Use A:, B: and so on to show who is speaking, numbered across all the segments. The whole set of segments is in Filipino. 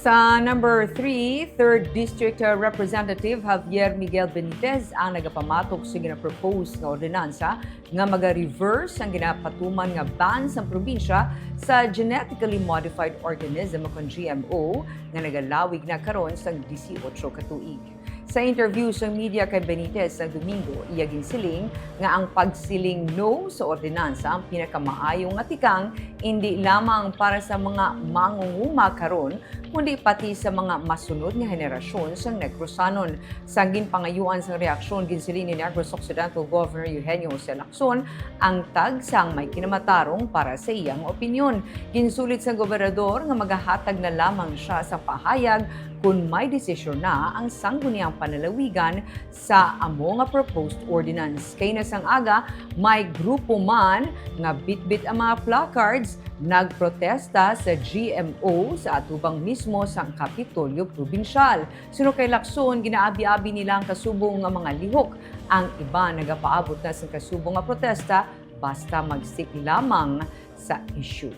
A: Sa number 3, 3rd District Representative Javi Benitez ang nagapamatok sa gina-propose nga ordinansa nga maga-reverse ang ginapatuman nga ban sa probinsya sa genetically modified organism o GMO nga nagalawig na karon sa 18 ka tuig. Sa interview sa media kay Benitez sa Domingo, iya ginsiling nga ang pagsiling no sa ordinansa ang pinakamaayong nga tikang hindi lamang para sa mga mangunguma karon kundi pati sa mga masunod nga henerasyon sa Negrosanon. Sa ginpangayuan sa reaksyon ginsiling ni Negros Occidental Governor Javi Lacson ang tagsang may kinamatarong para sa iyang opinyon. Ginsulit sa gobernador nga magahatag na lamang siya sa pahayag kung may desisyon na ang sangguniang panalawigan sa amo nga proposed ordinance. Kay nasang aga, may grupo man nga bitbit ang mga placards nagprotesta sa GMO sa atubang mismo sa Kapitolyo Probinsyal. Suno kay Lacson, ginaabi-abi nila ang kasubong nga mga lihok. Ang iba nagapaabot na sa kasubong nga protesta basta mag-stick lamang sa issue.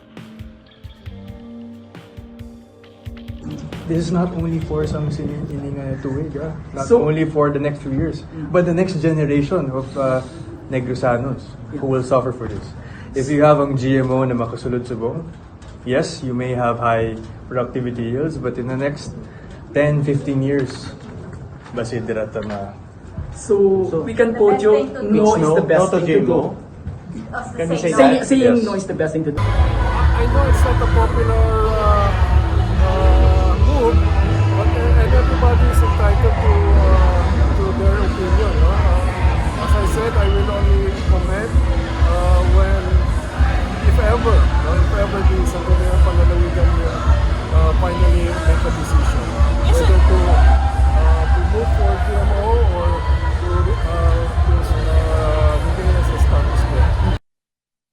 B: This is not only for some siniling tuwig, not only for the next few years, but the next generation of Negrosanos who will suffer for this. If you have ang GMO na makasulod subong, yes, you may have high productivity yields, but in the next 10, 15 years, basid dirata ma.
C: So we can quote you, no is the best thing to do.
B: Can you say that?
C: Saying
B: Yes.
C: no is the best thing to do.
D: I know it's not a popular move, but and everybody is entitled to their opinion. No? As I said, I will only comment when, if ever the Sangguniang Panlalawigan will finally make a decision.